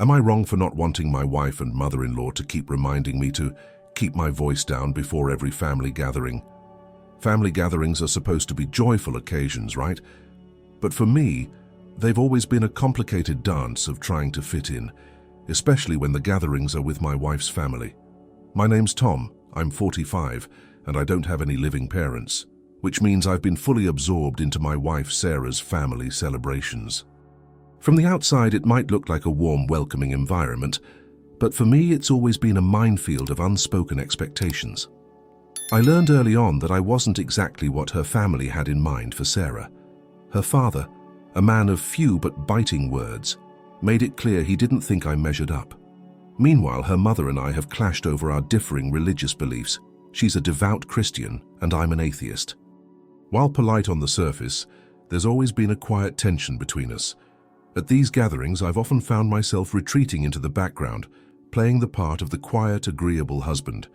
Am I wrong for not wanting my wife and mother-in-law to keep reminding me to keep my voice down before every family gathering? Family gatherings are supposed to be joyful occasions, right? But for me, they've always been a complicated dance of trying to fit in, especially when the gatherings are with my wife's family. My name's Tom, I'm 45, and I don't have any living parents, which means I've been fully absorbed into my wife Sarah's family celebrations. From the outside, it might look like a warm, welcoming environment, but for me, it's always been a minefield of unspoken expectations. I learned early on that I wasn't exactly what her family had in mind for Sarah. Her father, a man of few but biting words, made it clear he didn't think I measured up. Meanwhile, her mother and I have clashed over our differing religious beliefs. She's a devout Christian and I'm an atheist. While polite on the surface, there's always been a quiet tension between us. At these gatherings, I've often found myself retreating into the background, playing the part of the quiet, agreeable husband.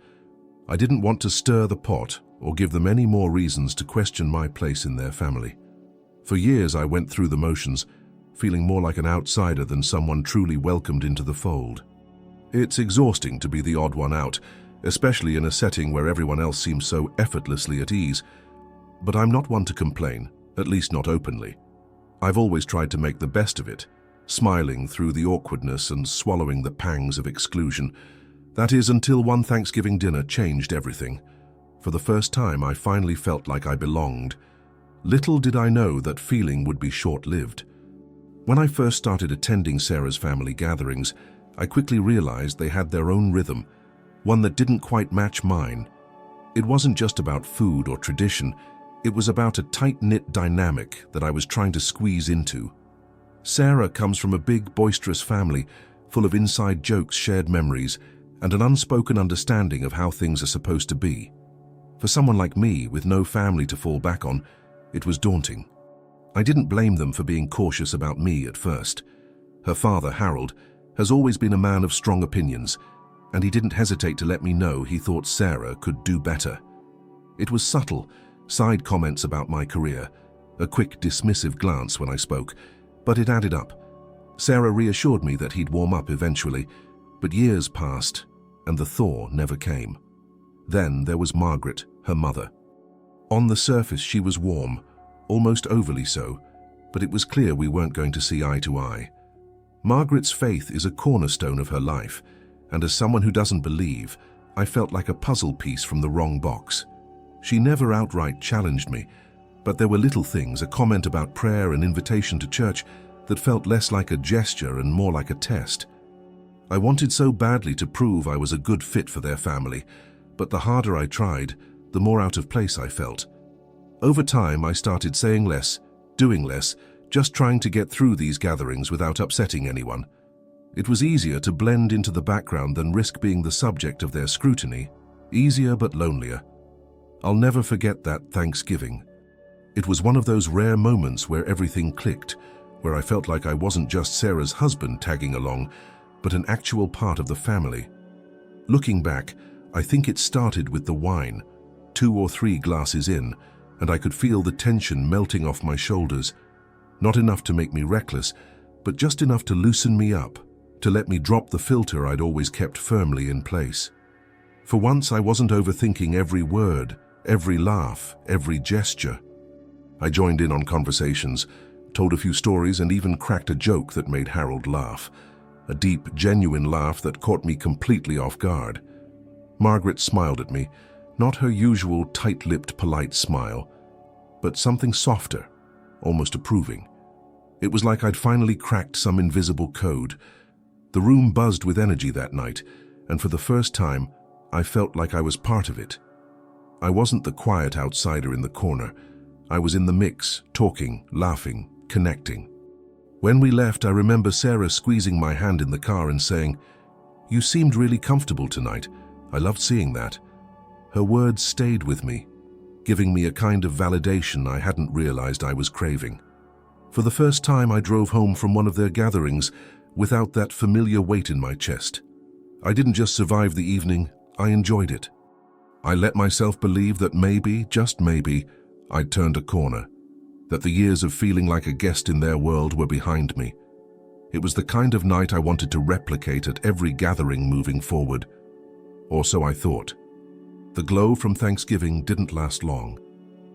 I didn't want to stir the pot or give them any more reasons to question my place in their family. For years, I went through the motions, feeling more like an outsider than someone truly welcomed into the fold. It's exhausting to be the odd one out, especially in a setting where everyone else seems so effortlessly at ease. But I'm not one to complain, at least not openly. I've always tried to make the best of it, smiling through the awkwardness and swallowing the pangs of exclusion. That is, until one Thanksgiving dinner changed everything. For the first time, I finally felt like I belonged. Little did I know that feeling would be short-lived. When I first started attending Sarah's family gatherings, I quickly realized they had their own rhythm, one that didn't quite match mine. It wasn't just about food or tradition, it was about a tight-knit dynamic that I was trying to squeeze into. Sarah comes from a big, boisterous family, full of inside jokes, shared memories, and an unspoken understanding of how things are supposed to be. For someone like me, with no family to fall back on, it was daunting. I didn't blame them for being cautious about me at first. Her father, Harold, has always been a man of strong opinions, and he didn't hesitate to let me know he thought Sarah could do better. It was subtle, side comments about my career, a quick dismissive glance when I spoke, but it added up. Sarah reassured me that he'd warm up eventually, but years passed, and the thaw never came. Then there was Margaret, her mother. On the surface, she was warm, almost overly so, but it was clear we weren't going to see eye to eye. Margaret's faith is a cornerstone of her life, and as someone who doesn't believe, I felt like a puzzle piece from the wrong box. She never outright challenged me, but there were little things, a comment about prayer, an invitation to church, that felt less like a gesture and more like a test. I wanted so badly to prove I was a good fit for their family, but the harder I tried, the more out of place I felt. Over time, I started saying less, doing less, just trying to get through these gatherings without upsetting anyone. It was easier to blend into the background than risk being the subject of their scrutiny, easier but lonelier. I'll never forget that Thanksgiving. It was one of those rare moments where everything clicked, where I felt like I wasn't just Sarah's husband tagging along, but an actual part of the family. Looking back, I think it started with the wine, 2 or 3 glasses in, and I could feel the tension melting off my shoulders. Not enough to make me reckless, but just enough to loosen me up, to let me drop the filter I'd always kept firmly in place. For once, I wasn't overthinking every word, every laugh, every gesture. I joined in on conversations, told a few stories, and even cracked a joke that made Harold laugh. A deep, genuine laugh that caught me completely off guard. Margaret smiled at me, not her usual tight-lipped, polite smile, but something softer, almost approving. It was like I'd finally cracked some invisible code. The room buzzed with energy that night, and for the first time, I felt like I was part of it. I wasn't the quiet outsider in the corner. I was in the mix, talking, laughing, connecting. When we left, I remember Sarah squeezing my hand in the car and saying, "You seemed really comfortable tonight. I loved seeing that." Her words stayed with me, giving me a kind of validation I hadn't realized I was craving. For the first time, I drove home from one of their gatherings without that familiar weight in my chest. I didn't just survive the evening, I enjoyed it. I let myself believe that maybe, just maybe, I'd turned a corner, that the years of feeling like a guest in their world were behind me. It was the kind of night I wanted to replicate at every gathering moving forward. Or so I thought. The glow from Thanksgiving didn't last long.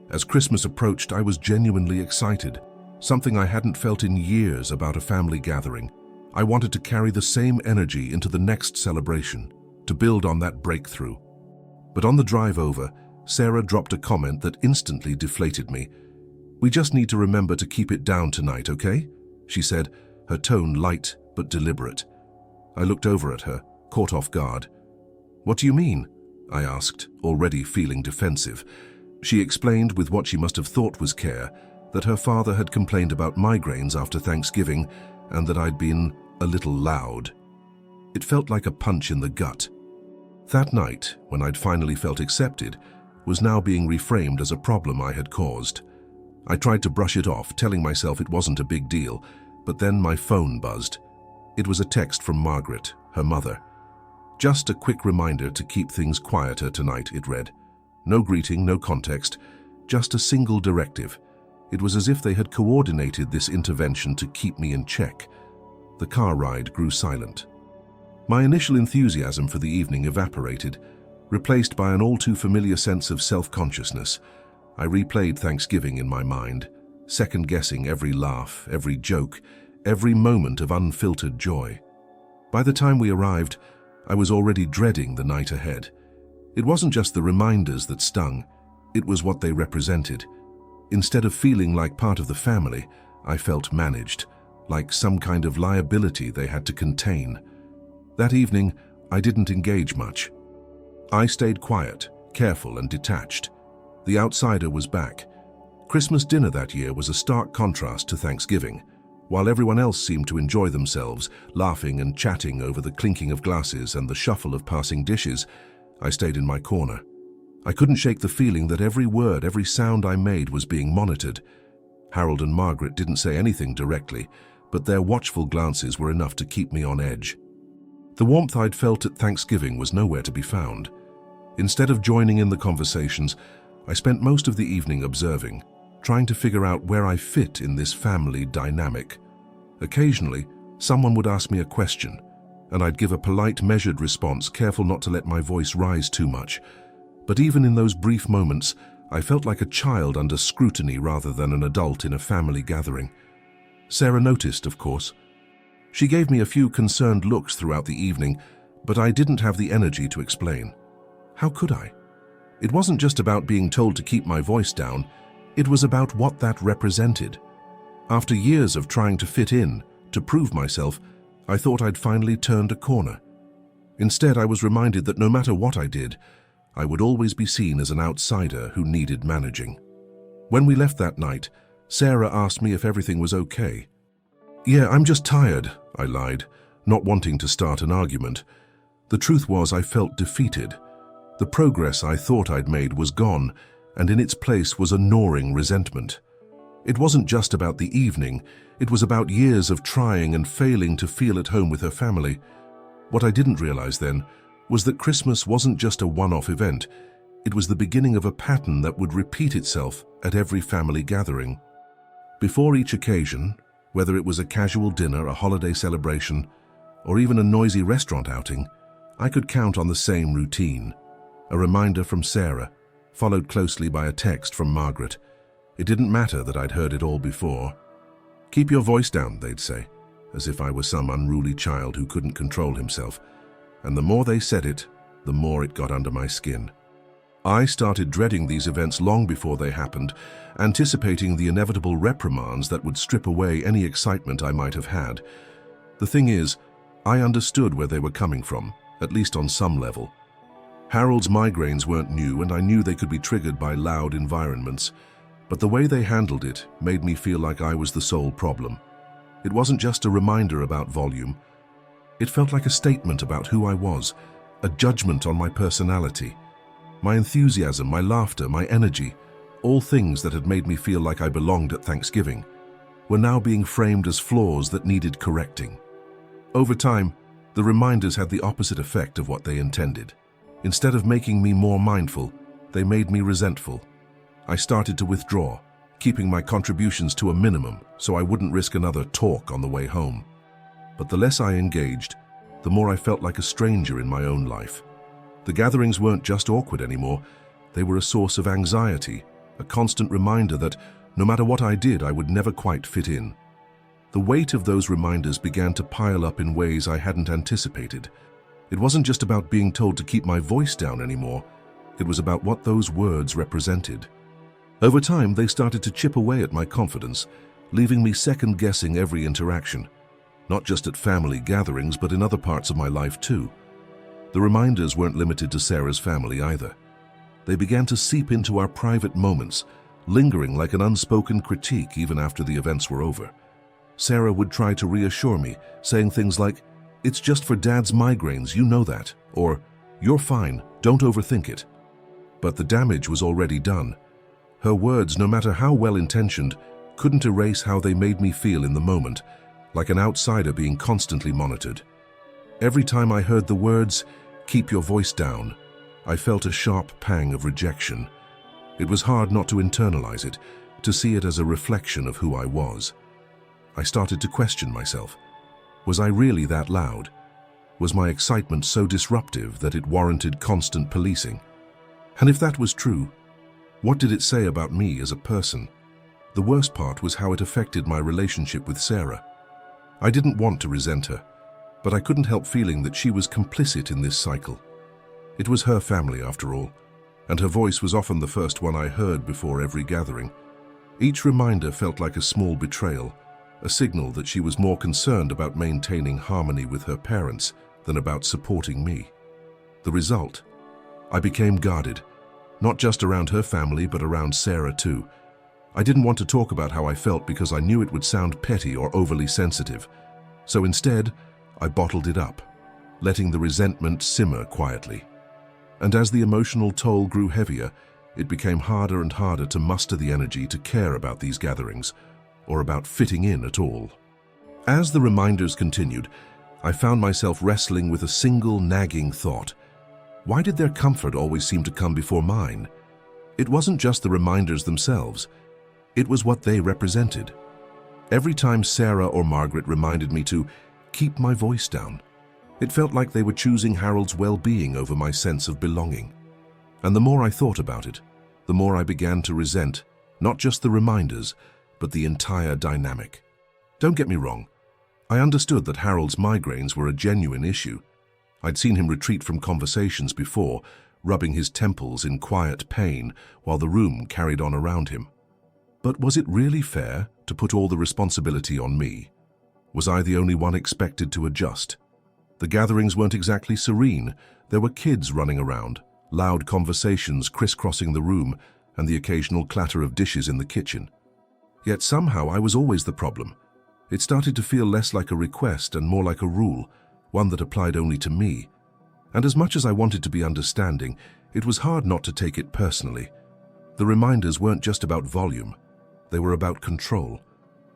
As Christmas approached, I was genuinely excited, something I hadn't felt in years about a family gathering. I wanted to carry the same energy into the next celebration, to build on that breakthrough. But on the drive over, Sarah dropped a comment that instantly deflated me. "We just need to remember to keep it down tonight, okay?" she said, her tone light but deliberate. I looked over at her, caught off guard. "What do you mean?" I asked, already feeling defensive. She explained, with what she must have thought was care, that her father had complained about migraines after Thanksgiving and that I'd been a little loud. It felt like a punch in the gut. That night, when I'd finally felt accepted, was now being reframed as a problem I had caused. I tried to brush it off, telling myself it wasn't a big deal, but then my phone buzzed. It was a text from Margaret, her mother. "Just a quick reminder to keep things quieter tonight," it read. No greeting, no context, just a single directive. It was as if they had coordinated this intervention to keep me in check. The car ride grew silent. My initial enthusiasm for the evening evaporated, replaced by an all-too-familiar sense of self-consciousness. I replayed Thanksgiving in my mind, second-guessing every laugh, every joke, every moment of unfiltered joy. By the time we arrived, I was already dreading the night ahead. It wasn't just the reminders that stung, it was what they represented. Instead of feeling like part of the family, I felt managed, like some kind of liability they had to contain. That evening, I didn't engage much. I stayed quiet, careful and detached. The outsider was back. Christmas dinner that year was a stark contrast to Thanksgiving. While everyone else seemed to enjoy themselves, laughing and chatting over the clinking of glasses and the shuffle of passing dishes, I stayed in my corner. I couldn't shake the feeling that every word, every sound I made was being monitored. Harold and Margaret didn't say anything directly, but their watchful glances were enough to keep me on edge. The warmth I'd felt at Thanksgiving was nowhere to be found. Instead of joining in the conversations, I spent most of the evening observing, trying to figure out where I fit in this family dynamic. Occasionally, someone would ask me a question, and I'd give a polite, measured response, careful not to let my voice rise too much. But even in those brief moments, I felt like a child under scrutiny rather than an adult in a family gathering. Sarah noticed, of course. She gave me a few concerned looks throughout the evening, but I didn't have the energy to explain. How could I? It wasn't just about being told to keep my voice down, it was about what that represented. After years of trying to fit in, to prove myself, I thought I'd finally turned a corner. Instead, I was reminded that no matter what I did, I would always be seen as an outsider who needed managing. When we left that night, Sarah asked me if everything was okay. "Yeah, I'm just tired," I lied, not wanting to start an argument. The truth was I felt defeated. The progress I thought I'd made was gone, and in its place was a gnawing resentment. It wasn't just about the evening, it was about years of trying and failing to feel at home with her family. What I didn't realize then was that Christmas wasn't just a one-off event, it was the beginning of a pattern that would repeat itself at every family gathering. Before each occasion, whether it was a casual dinner, a holiday celebration, or even a noisy restaurant outing, I could count on the same routine. A reminder from Sarah, followed closely by a text from Margaret. It didn't matter that I'd heard it all before. "Keep your voice down," they'd say, as if I was some unruly child who couldn't control himself. And the more they said it, the more it got under my skin. I started dreading these events long before they happened, anticipating the inevitable reprimands that would strip away any excitement I might have had. The thing is, I understood where they were coming from, at least on some level. Harold's migraines weren't new, and I knew they could be triggered by loud environments. But the way they handled it made me feel like I was the sole problem. It wasn't just a reminder about volume. It felt like a statement about who I was, a judgment on my personality. My enthusiasm, my laughter, my energy, all things that had made me feel like I belonged at Thanksgiving, were now being framed as flaws that needed correcting. Over time, the reminders had the opposite effect of what they intended. Instead of making me more mindful, they made me resentful. I started to withdraw, keeping my contributions to a minimum so I wouldn't risk another talk on the way home. But the less I engaged, the more I felt like a stranger in my own life. The gatherings weren't just awkward anymore, they were a source of anxiety, a constant reminder that no matter what I did, I would never quite fit in. The weight of those reminders began to pile up in ways I hadn't anticipated. It wasn't just about being told to keep my voice down anymore, it was about what those words represented. Over time, they started to chip away at my confidence, leaving me second-guessing every interaction, not just at family gatherings, but in other parts of my life too. The reminders weren't limited to Sarah's family either. They began to seep into our private moments, lingering like an unspoken critique even after the events were over. Sarah would try to reassure me, saying things like, "It's just for Dad's migraines, you know that," or "You're fine, don't overthink it." But the damage was already done. Her words, no matter how well-intentioned, couldn't erase how they made me feel in the moment, like an outsider being constantly monitored. Every time I heard the words, "Keep your voice down," I felt a sharp pang of rejection. It was hard not to internalize it, to see it as a reflection of who I was. I started to question myself. Was I really that loud? Was my excitement so disruptive that it warranted constant policing? And if that was true, what did it say about me as a person? The worst part was how it affected my relationship with Sarah. I didn't want to resent her, but I couldn't help feeling that she was complicit in this cycle. It was her family, after all, and her voice was often the first one I heard before every gathering. Each reminder felt like a small betrayal, a signal that she was more concerned about maintaining harmony with her parents than about supporting me. The result? I became guarded, not just around her family, but around Sarah too. I didn't want to talk about how I felt because I knew it would sound petty or overly sensitive. So instead, I bottled it up, letting the resentment simmer quietly. And as the emotional toll grew heavier, it became harder and harder to muster the energy to care about these gatherings, or about fitting in at all. As the reminders continued, I found myself wrestling with a single nagging thought. Why did their comfort always seem to come before mine? It wasn't just the reminders themselves, it was what they represented. Every time Sarah or Margaret reminded me to keep my voice down, it felt like they were choosing Harold's well-being over my sense of belonging. And the more I thought about it, the more I began to resent not just the reminders, but the entire dynamic. Don't get me wrong, I understood that Harold's migraines were a genuine issue. I'd seen him retreat from conversations before, rubbing his temples in quiet pain while the room carried on around him. But was it really fair to put all the responsibility on me? Was I the only one expected to adjust? The gatherings weren't exactly serene. There were kids running around, loud conversations crisscrossing the room, and the occasional clatter of dishes in the kitchen. Yet somehow I was always the problem. It started to feel less like a request and more like a rule, one that applied only to me. And as much as I wanted to be understanding, it was hard not to take it personally. The reminders weren't just about volume. They were about control,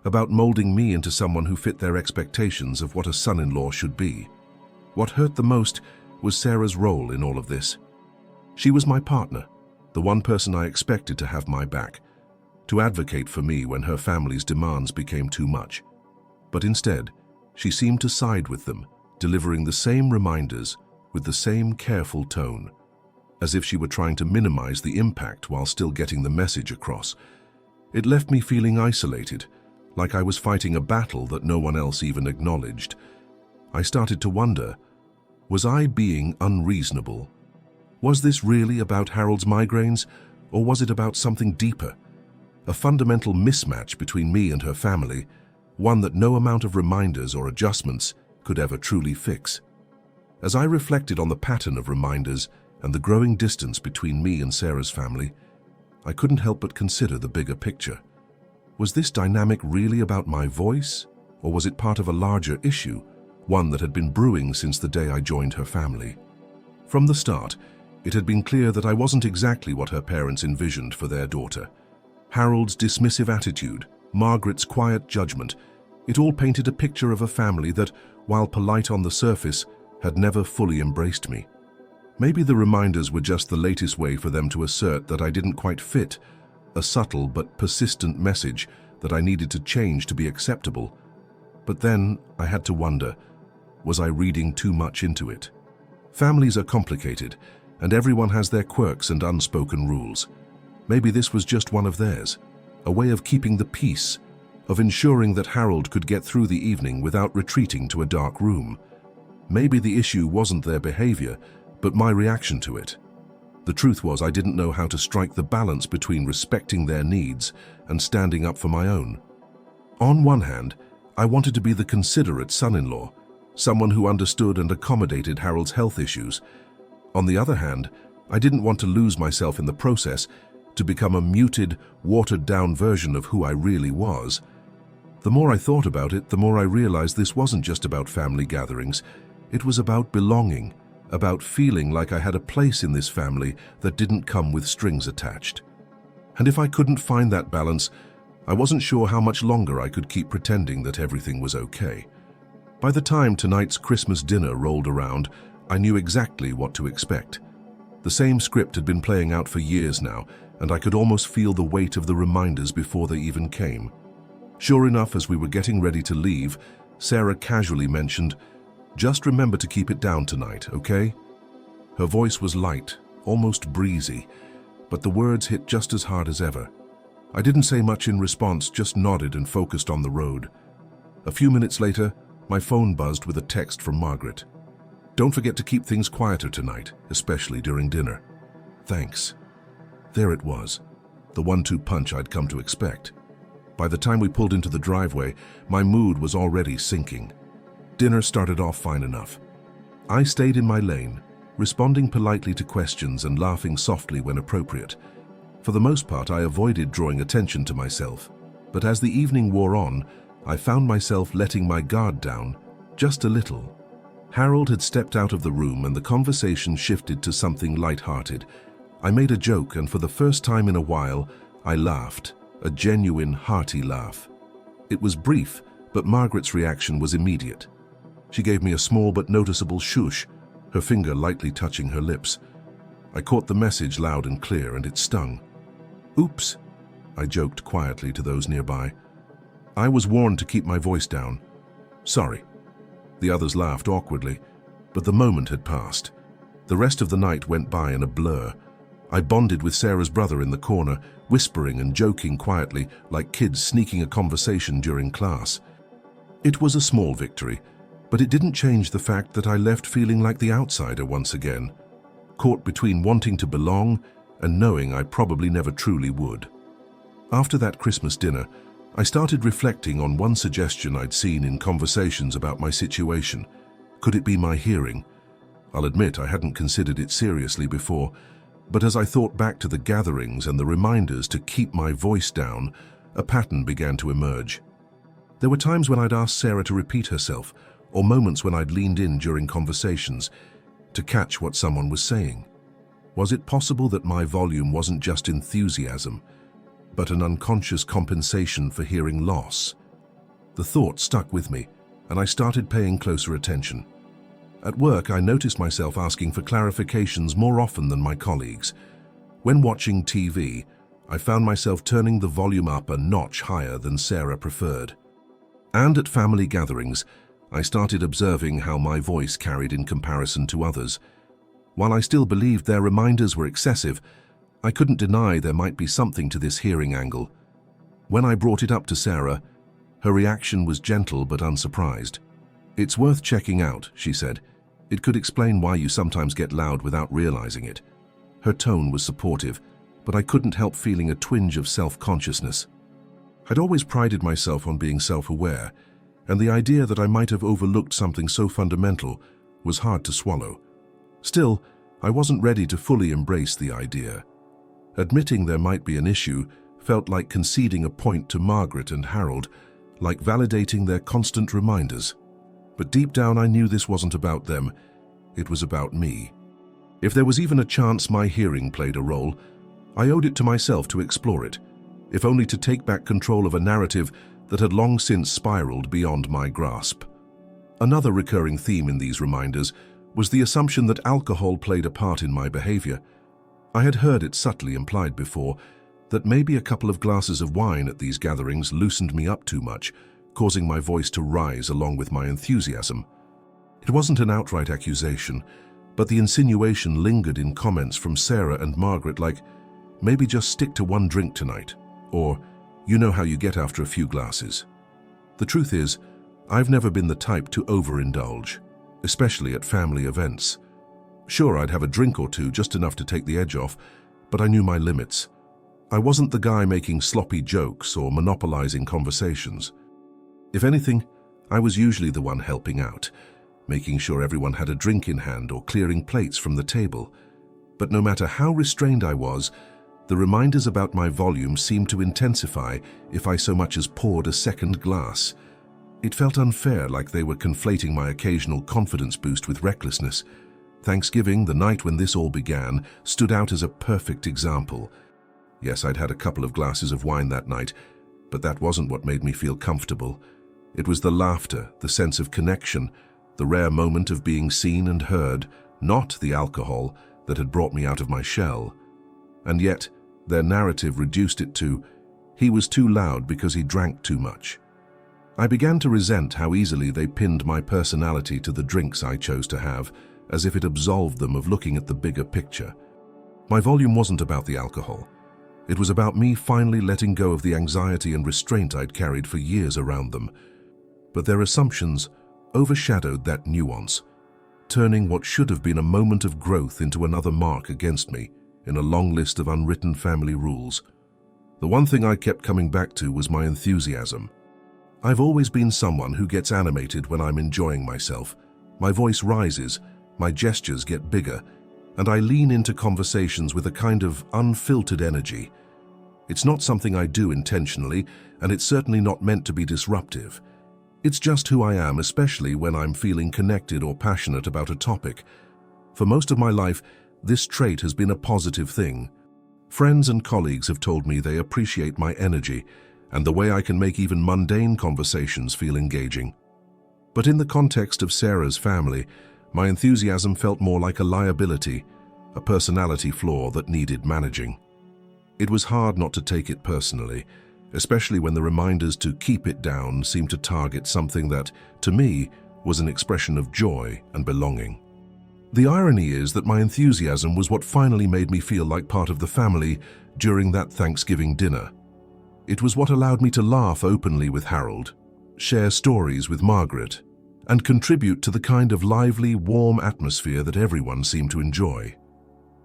about molding me into someone who fit their expectations of what a son-in-law should be. What hurt the most was Sarah's role in all of this. She was my partner, the one person I expected to have my back, to advocate for me when her family's demands became too much. But instead, she seemed to side with them, delivering the same reminders with the same careful tone, as if she were trying to minimize the impact while still getting the message across. It left me feeling isolated, like I was fighting a battle that no one else even acknowledged. I started to wonder, was I being unreasonable? Was this really about Harold's migraines, or was it about something deeper? A fundamental mismatch between me and her family, one that no amount of reminders or adjustments could ever truly fix. As I reflected on the pattern of reminders and the growing distance between me and Sarah's family, I couldn't help but consider the bigger picture. Was this dynamic really about my voice, or was it part of a larger issue, one that had been brewing since the day I joined her family? From the start, it had been clear that I wasn't exactly what her parents envisioned for their daughter. Harold's dismissive attitude, Margaret's quiet judgment, it all painted a picture of a family that, while polite on the surface, had never fully embraced me. Maybe the reminders were just the latest way for them to assert that I didn't quite fit, a subtle but persistent message that I needed to change to be acceptable. But then I had to wonder, was I reading too much into it? Families are complicated, and everyone has their quirks and unspoken rules. Maybe this was just one of theirs, a way of keeping the peace, of ensuring that Harold could get through the evening without retreating to a dark room. Maybe the issue wasn't their behavior, but my reaction to it. The truth was I didn't know how to strike the balance between respecting their needs and standing up for my own. On one hand, I wanted to be the considerate son-in-law, someone who understood and accommodated Harold's health issues. On the other hand, I didn't want to lose myself in the process, to become a muted, watered-down version of who I really was. The more I thought about it, the more I realized this wasn't just about family gatherings. It was about belonging, about feeling like I had a place in this family that didn't come with strings attached. And if I couldn't find that balance, I wasn't sure how much longer I could keep pretending that everything was okay. By the time tonight's Christmas dinner rolled around, I knew exactly what to expect. The same script had been playing out for years now, and I could almost feel the weight of the reminders before they even came. Sure enough, as we were getting ready to leave, Sarah casually mentioned, "Just remember to keep it down tonight, okay?" Her voice was light, almost breezy, but the words hit just as hard as ever. I didn't say much in response, just nodded and focused on the road. A few minutes later, my phone buzzed with a text from Margaret. "Don't forget to keep things quieter tonight, especially during dinner. Thanks." There it was, the 1-2 punch I'd come to expect. By the time we pulled into the driveway, my mood was already sinking. Dinner started off fine enough. I stayed in my lane, responding politely to questions and laughing softly when appropriate. For the most part, I avoided drawing attention to myself. But as the evening wore on, I found myself letting my guard down, just a little. Harold had stepped out of the room and the conversation shifted to something light-hearted. I made a joke, and for the first time in a while, I laughed, a genuine, hearty laugh. It was brief, but Margaret's reaction was immediate. She gave me a small but noticeable shush, her finger lightly touching her lips. I caught the message loud and clear, and it stung. "Oops," I joked quietly to those nearby. "I was warned to keep my voice down. Sorry." The others laughed awkwardly, but the moment had passed. The rest of the night went by in a blur. I bonded with Sarah's brother in the corner, whispering and joking quietly, like kids sneaking a conversation during class. It was a small victory, but it didn't change the fact that I left feeling like the outsider once again, caught between wanting to belong and knowing I probably never truly would. After that Christmas dinner, I started reflecting on one suggestion I'd seen in conversations about my situation. Could it be my hearing? I'll admit I hadn't considered it seriously before, but as I thought back to the gatherings and the reminders to keep my voice down, a pattern began to emerge. There were times when I'd asked Sarah to repeat herself, or moments when I'd leaned in during conversations to catch what someone was saying. Was it possible that my volume wasn't just enthusiasm, but an unconscious compensation for hearing loss? The thought stuck with me, and I started paying closer attention. At work, I noticed myself asking for clarifications more often than my colleagues. When watching TV, I found myself turning the volume up a notch higher than Sarah preferred. And at family gatherings, I started observing how my voice carried in comparison to others. While I still believed their reminders were excessive, I couldn't deny there might be something to this hearing angle. When I brought it up to Sarah, her reaction was gentle but unsurprised. "It's worth checking out," she said. "It could explain why you sometimes get loud without realizing it." Her tone was supportive, but I couldn't help feeling a twinge of self-consciousness. I'd always prided myself on being self-aware, and the idea that I might have overlooked something so fundamental was hard to swallow. Still, I wasn't ready to fully embrace the idea. Admitting there might be an issue felt like conceding a point to Margaret and Harold, like validating their constant reminders. But deep down I knew this wasn't about them, it was about me. If there was even a chance my hearing played a role, I owed it to myself to explore it, if only to take back control of a narrative that had long since spiraled beyond my grasp. Another recurring theme in these reminders was the assumption that alcohol played a part in my behavior. I had heard it subtly implied before, that maybe a couple of glasses of wine at these gatherings loosened me up too much, causing my voice to rise along with my enthusiasm. It wasn't an outright accusation, but the insinuation lingered in comments from Sarah and Margaret like, maybe just stick to one drink tonight, or you know how you get after a few glasses. The truth is, I've never been the type to overindulge, especially at family events. Sure, I'd have a drink or two, just enough to take the edge off, but I knew my limits. I wasn't the guy making sloppy jokes or monopolizing conversations. If anything, I was usually the one helping out, making sure everyone had a drink in hand or clearing plates from the table. But no matter how restrained I was, the reminders about my volume seemed to intensify if I so much as poured a second glass. It felt unfair, like they were conflating my occasional confidence boost with recklessness. Thanksgiving, the night when this all began, stood out as a perfect example. Yes, I'd had a couple of glasses of wine that night, but that wasn't what made me feel comfortable. It was the laughter, the sense of connection, the rare moment of being seen and heard, not the alcohol, that had brought me out of my shell. And yet, their narrative reduced it to, he was too loud because he drank too much. I began to resent how easily they pinned my personality to the drinks I chose to have, as if it absolved them of looking at the bigger picture. My volume wasn't about the alcohol. It was about me finally letting go of the anxiety and restraint I'd carried for years around them. But their assumptions overshadowed that nuance, turning what should have been a moment of growth into another mark against me in a long list of unwritten family rules. The one thing I kept coming back to was my enthusiasm. I've always been someone who gets animated when I'm enjoying myself. My voice rises, my gestures get bigger, and I lean into conversations with a kind of unfiltered energy. It's not something I do intentionally, and it's certainly not meant to be disruptive. It's just who I am, especially when I'm feeling connected or passionate about a topic. For most of my life, this trait has been a positive thing. Friends and colleagues have told me they appreciate my energy and the way I can make even mundane conversations feel engaging. But in the context of Sarah's family, my enthusiasm felt more like a liability, a personality flaw that needed managing. It was hard not to take it personally, especially when the reminders to keep it down seemed to target something that, to me, was an expression of joy and belonging. The irony is that my enthusiasm was what finally made me feel like part of the family during that Thanksgiving dinner. It was what allowed me to laugh openly with Harold, share stories with Margaret, and contribute to the kind of lively, warm atmosphere that everyone seemed to enjoy.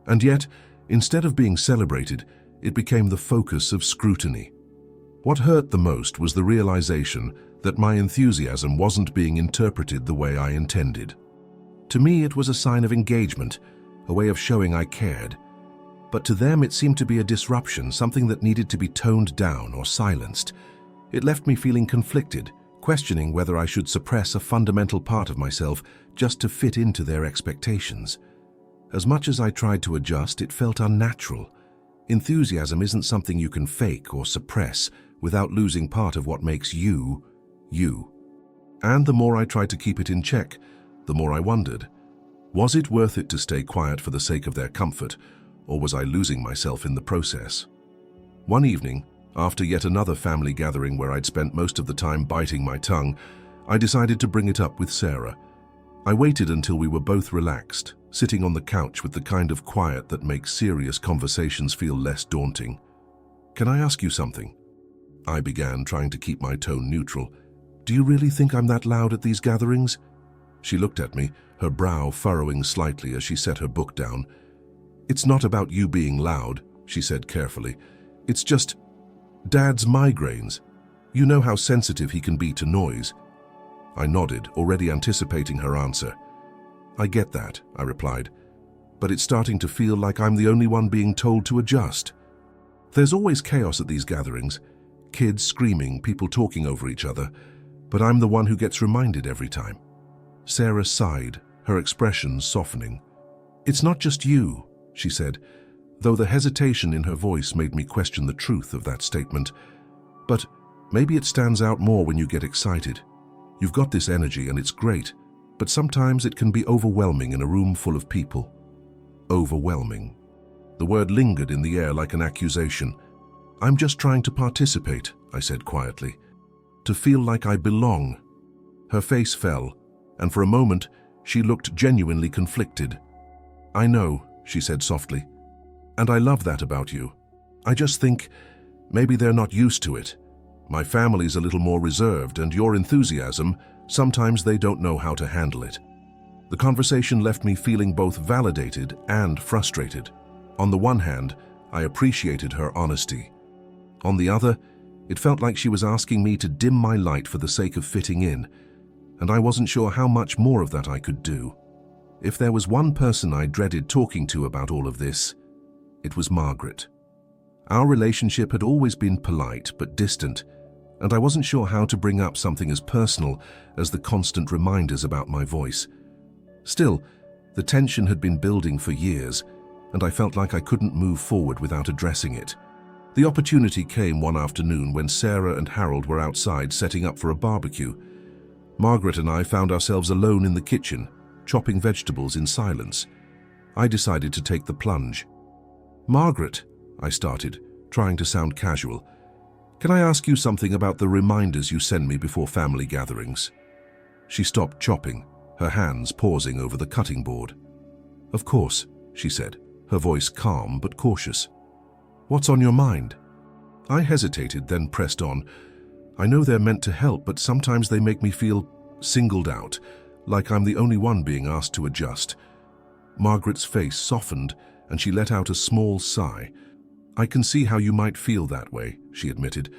And yet, instead of being celebrated, it became the focus of scrutiny. What hurt the most was the realization that my enthusiasm wasn't being interpreted the way I intended. To me, it was a sign of engagement, a way of showing I cared. But to them, it seemed to be a disruption, something that needed to be toned down or silenced. It left me feeling conflicted, questioning whether I should suppress a fundamental part of myself just to fit into their expectations. As much as I tried to adjust, it felt unnatural. Enthusiasm isn't something you can fake or suppress without losing part of what makes you, you. And the more I tried to keep it in check, the more I wondered, was it worth it to stay quiet for the sake of their comfort, or was I losing myself in the process? One evening, after yet another family gathering where I'd spent most of the time biting my tongue, I decided to bring it up with Sarah. I waited until we were both relaxed, sitting on the couch with the kind of quiet that makes serious conversations feel less daunting. "Can I ask you something?" I began, trying to keep my tone neutral. "Do you really think I'm that loud at these gatherings?" She looked at me, her brow furrowing slightly as she set her book down. "It's not about you being loud," she said carefully. "It's just Dad's migraines. You know how sensitive he can be to noise." I nodded, already anticipating her answer. "I get that," I replied, "but it's starting to feel like I'm the only one being told to adjust. There's always chaos at these gatherings, kids screaming, people talking over each other, but I'm the one who gets reminded every time." Sarah sighed, her expression softening. "It's not just you," she said, though the hesitation in her voice made me question the truth of that statement. "But maybe it stands out more when you get excited. You've got this energy and it's great, but sometimes it can be overwhelming in a room full of people." Overwhelming. The word lingered in the air like an accusation. "I'm just trying to participate," I said quietly. to feel like I belong. Her face fell, and for a moment, she looked genuinely conflicted. "I know," she said softly, "and I love that about you. I just think maybe they're not used to it. My family's a little more reserved, and your enthusiasm, sometimes they don't know how to handle it." The conversation left me feeling both validated and frustrated. On the one hand, I appreciated her honesty. On the other, it felt like she was asking me to dim my light for the sake of fitting in, and I wasn't sure how much more of that I could do. If there was one person I dreaded talking to about all of this, it was Margaret. Our relationship had always been polite but distant, and I wasn't sure how to bring up something as personal as the constant reminders about my voice. Still, the tension had been building for years, and I felt like I couldn't move forward without addressing it. The opportunity came one afternoon when Sarah and Harold were outside setting up for a barbecue. Margaret and I found ourselves alone in the kitchen, chopping vegetables in silence. I decided to take the plunge. "Margaret," I started, trying to sound casual, "can I ask you something about the reminders you send me before family gatherings?" She stopped chopping, her hands pausing over the cutting board. "Of course," she said, her voice calm but cautious. "What's on your mind?" I hesitated, then pressed on. "I know they're meant to help, but sometimes they make me feel singled out, like I'm the only one being asked to adjust." Margaret's face softened, and she let out a small sigh. "I can see how you might feel that way," she admitted.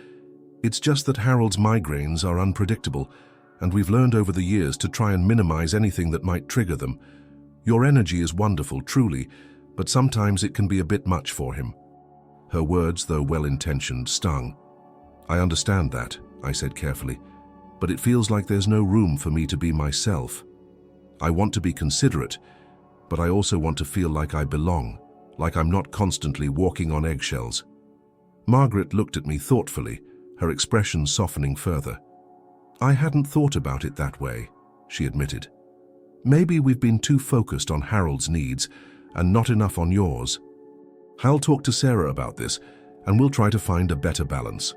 "It's just that Harold's migraines are unpredictable, and we've learned over the years to try and minimize anything that might trigger them. Your energy is wonderful, truly, but sometimes it can be a bit much for him." Her words, though well-intentioned, stung. "I understand that," I said carefully, "but it feels like there's no room for me to be myself. I want to be considerate, but I also want to feel like I belong, like I'm not constantly walking on eggshells." Margaret looked at me thoughtfully, her expression softening further. "I hadn't thought about it that way," she admitted. "Maybe we've been too focused on Harold's needs and not enough on yours. I'll talk to Sarah about this, and we'll try to find a better balance."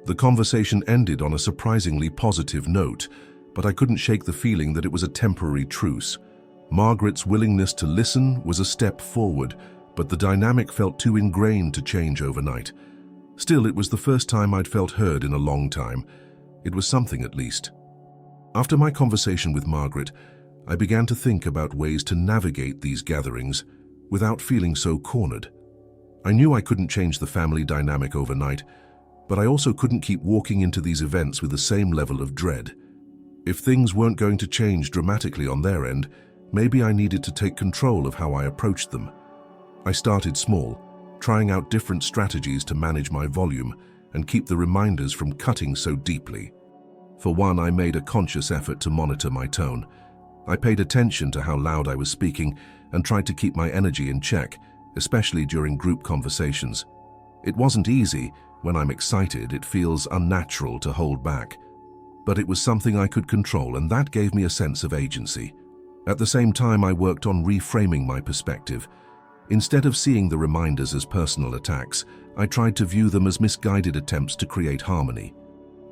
The conversation ended on a surprisingly positive note, but I couldn't shake the feeling that it was a temporary truce. Margaret's willingness to listen was a step forward, but the dynamic felt too ingrained to change overnight. Still, it was the first time I'd felt heard in a long time. It was something, at least. After my conversation with Margaret, I began to think about ways to navigate these gatherings without feeling so cornered. I knew I couldn't change the family dynamic overnight, but I also couldn't keep walking into these events with the same level of dread. If things weren't going to change dramatically on their end, maybe I needed to take control of how I approached them. I started small, trying out different strategies to manage my volume and keep the reminders from cutting so deeply. For one, I made a conscious effort to monitor my tone. I paid attention to how loud I was speaking and tried to keep my energy in check, especially during group conversations. It wasn't easy. When I'm excited, it feels unnatural to hold back. But it was something I could control, and that gave me a sense of agency. At the same time, I worked on reframing my perspective. Instead of seeing the reminders as personal attacks, I tried to view them as misguided attempts to create harmony.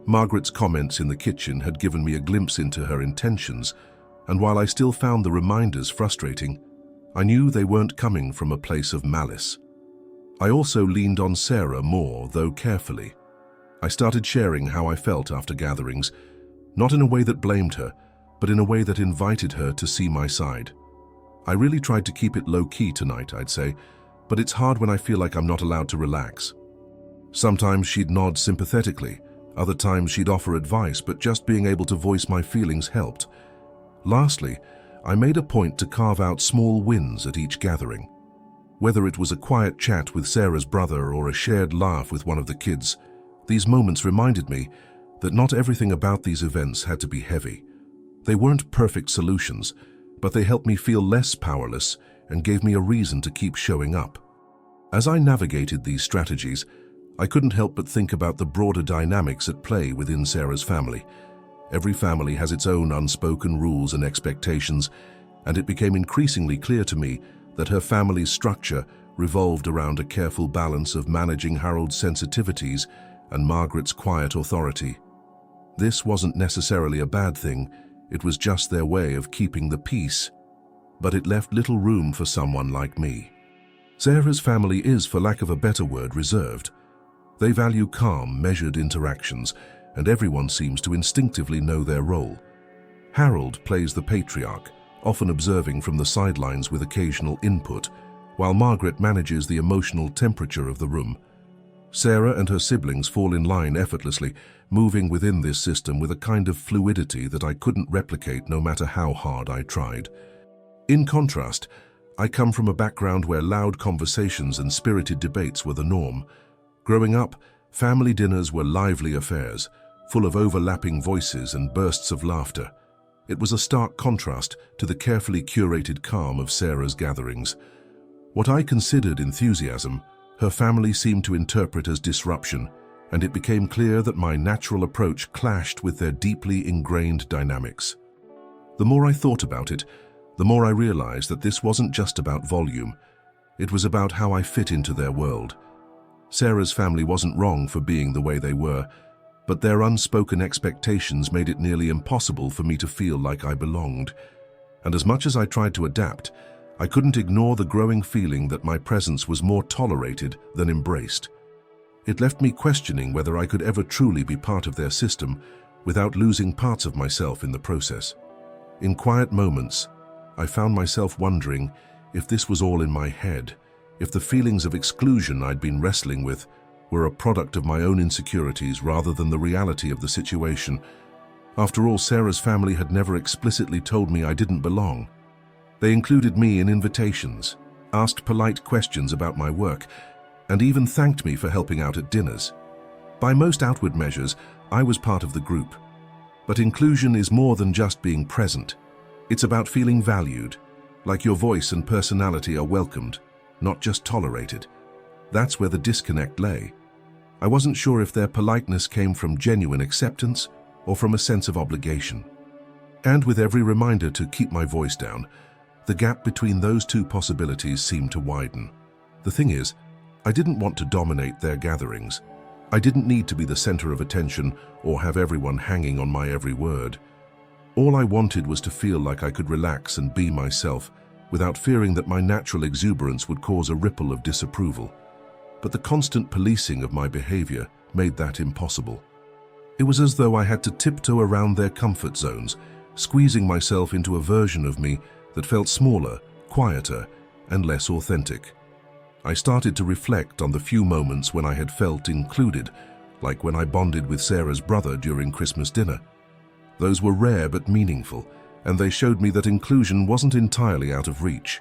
Margaret's comments in the kitchen had given me a glimpse into her intentions, and while I still found the reminders frustrating, I knew they weren't coming from a place of malice. I also leaned on Sarah more, though carefully. I started sharing how I felt after gatherings, not in a way that blamed her, but in a way that invited her to see my side. I really tried to keep it low-key tonight, I'd say, but it's hard when I feel like I'm not allowed to relax. Sometimes she'd nod sympathetically, other times she'd offer advice, but just being able to voice my feelings helped. Lastly, I made a point to carve out small wins at each gathering. Whether it was a quiet chat with Sarah's brother or a shared laugh with one of the kids, these moments reminded me that not everything about these events had to be heavy. They weren't perfect solutions, but they helped me feel less powerless and gave me a reason to keep showing up. As I navigated these strategies, I couldn't help but think about the broader dynamics at play within Sarah's family. Every family has its own unspoken rules and expectations, and it became increasingly clear to me that her family's structure revolved around a careful balance of managing Harold's sensitivities and Margaret's quiet authority. This wasn't necessarily a bad thing, it was just their way of keeping the peace. But it left little room for someone like me. Sarah's family is, for lack of a better word, reserved. They value calm, measured interactions, and everyone seems to instinctively know their role. Harold plays the patriarch, often observing from the sidelines with occasional input, while Margaret manages the emotional temperature of the room. Sarah and her siblings fall in line effortlessly, moving within this system with a kind of fluidity that I couldn't replicate no matter how hard I tried. In contrast, I come from a background where loud conversations and spirited debates were the norm. Growing up, family dinners were lively affairs, full of overlapping voices and bursts of laughter. It was a stark contrast to the carefully curated calm of Sarah's gatherings. What I considered enthusiasm, her family seemed to interpret as disruption, and it became clear that my natural approach clashed with their deeply ingrained dynamics. The more I thought about it, the more I realized that this wasn't just about volume. It was about how I fit into their world. Sarah's family wasn't wrong for being the way they were, but their unspoken expectations made it nearly impossible for me to feel like I belonged. And as much as I tried to adapt, I couldn't ignore the growing feeling that my presence was more tolerated than embraced. It left me questioning whether I could ever truly be part of their system without losing parts of myself in the process. In quiet moments, I found myself wondering if this was all in my head, if the feelings of exclusion I'd been wrestling with were a product of my own insecurities rather than the reality of the situation. After all, Sarah's family had never explicitly told me I didn't belong. They included me in invitations, asked polite questions about my work, and even thanked me for helping out at dinners. By most outward measures, I was part of the group. But inclusion is more than just being present. It's about feeling valued, like your voice and personality are welcomed, not just tolerated. That's where the disconnect lay. I wasn't sure if their politeness came from genuine acceptance or from a sense of obligation. And with every reminder to keep my voice down, the gap between those two possibilities seemed to widen. The thing is, I didn't want to dominate their gatherings. I didn't need to be the center of attention or have everyone hanging on my every word. All I wanted was to feel like I could relax and be myself without fearing that my natural exuberance would cause a ripple of disapproval. But the constant policing of my behavior made that impossible. It was as though I had to tiptoe around their comfort zones, squeezing myself into a version of me that felt smaller, quieter, and less authentic. I started to reflect on the few moments when I had felt included, like when I bonded with Sarah's brother during Christmas dinner. Those were rare but meaningful, and they showed me that inclusion wasn't entirely out of reach.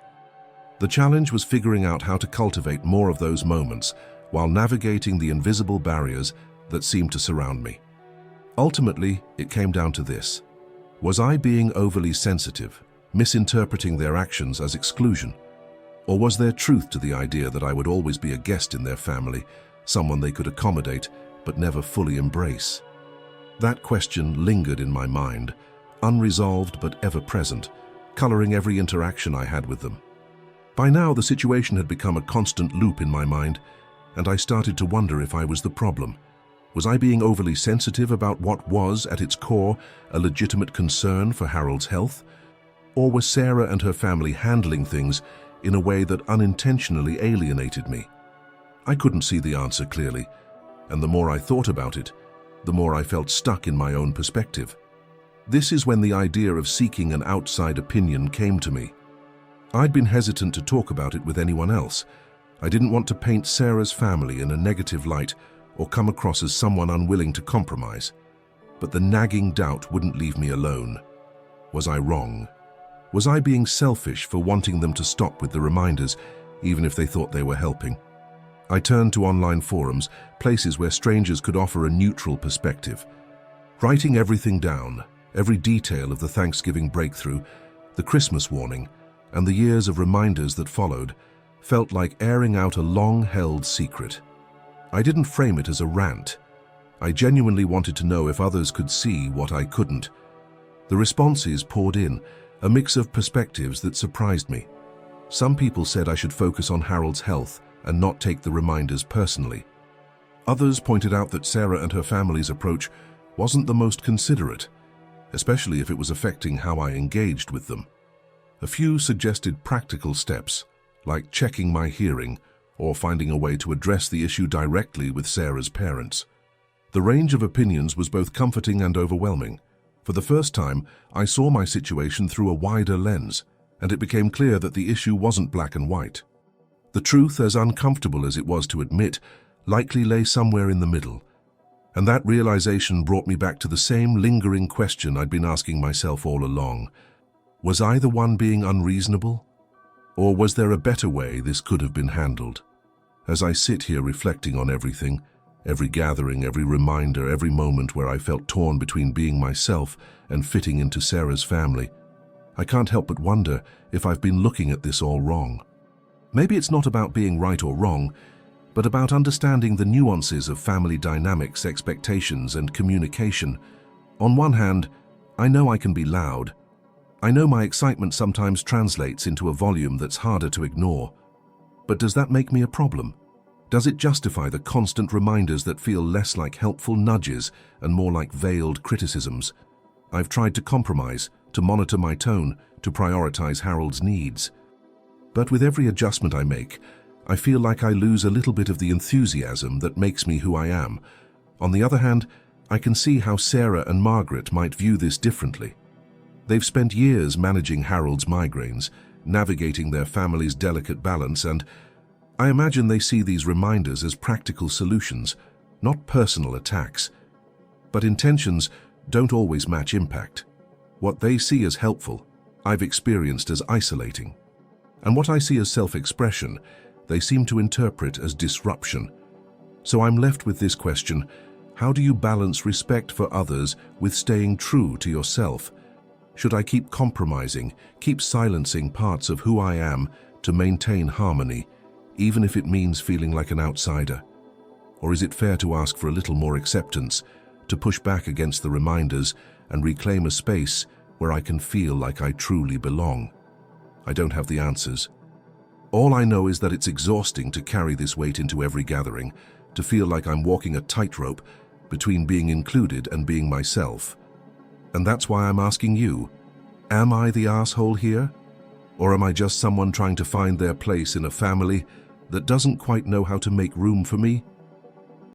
The challenge was figuring out how to cultivate more of those moments while navigating the invisible barriers that seemed to surround me. Ultimately, it came down to this. Was I being overly sensitive, misinterpreting their actions as exclusion? Or was there truth to the idea that I would always be a guest in their family, someone they could accommodate but never fully embrace? That question lingered in my mind, unresolved but ever present, coloring every interaction I had with them. By now, the situation had become a constant loop in my mind, and I started to wonder if I was the problem. Was I being overly sensitive about what was, at its core, a legitimate concern for Harold's health? Or was Sarah and her family handling things in a way that unintentionally alienated me? I couldn't see the answer clearly, and the more I thought about it, the more I felt stuck in my own perspective. This is when the idea of seeking an outside opinion came to me. I'd been hesitant to talk about it with anyone else. I didn't want to paint Sarah's family in a negative light or come across as someone unwilling to compromise. But the nagging doubt wouldn't leave me alone. Was I wrong? Was I being selfish for wanting them to stop with the reminders, even if they thought they were helping? I turned to online forums, places where strangers could offer a neutral perspective. Writing everything down, every detail of the Thanksgiving breakthrough, the Christmas warning, and the years of reminders that followed, felt like airing out a long-held secret. I didn't frame it as a rant. I genuinely wanted to know if others could see what I couldn't. The responses poured in, a mix of perspectives that surprised me. Some people said I should focus on Harold's health and not take the reminders personally. Others pointed out that Sarah and her family's approach wasn't the most considerate, especially if it was affecting how I engaged with them. A few suggested practical steps, like checking my hearing or finding a way to address the issue directly with Sarah's parents. The range of opinions was both comforting and overwhelming. For the first time, I saw my situation through a wider lens, and it became clear that the issue wasn't black and white. The truth, as uncomfortable as it was to admit, likely lay somewhere in the middle. And that realization brought me back to the same lingering question I'd been asking myself all along. Was I the one being unreasonable? Or was there a better way this could have been handled? As I sit here reflecting on everything, every gathering, every reminder, every moment where I felt torn between being myself and fitting into Sarah's family, I can't help but wonder if I've been looking at this all wrong. Maybe it's not about being right or wrong, but about understanding the nuances of family dynamics, expectations, and communication. On one hand, I know I can be loud. I know my excitement sometimes translates into a volume that's harder to ignore. But does that make me a problem? Does it justify the constant reminders that feel less like helpful nudges and more like veiled criticisms? I've tried to compromise, to monitor my tone, to prioritize Harold's needs. But with every adjustment I make, I feel like I lose a little bit of the enthusiasm that makes me who I am. On the other hand, I can see how Sarah and Margaret might view this differently. They've spent years managing Harold's migraines, navigating their family's delicate balance, and I imagine they see these reminders as practical solutions, not personal attacks. But intentions don't always match impact. What they see as helpful, I've experienced as isolating. And what I see as self-expression, they seem to interpret as disruption. So I'm left with this question: how do you balance respect for others with staying true to yourself? Should I keep compromising, keep silencing parts of who I am to maintain harmony, even if it means feeling like an outsider? Or is it fair to ask for a little more acceptance, to push back against the reminders and reclaim a space where I can feel like I truly belong? I don't have the answers. All I know is that it's exhausting to carry this weight into every gathering, to feel like I'm walking a tightrope between being included and being myself. And that's why I'm asking you, am I the asshole here? Or am I just someone trying to find their place in a family that doesn't quite know how to make room for me?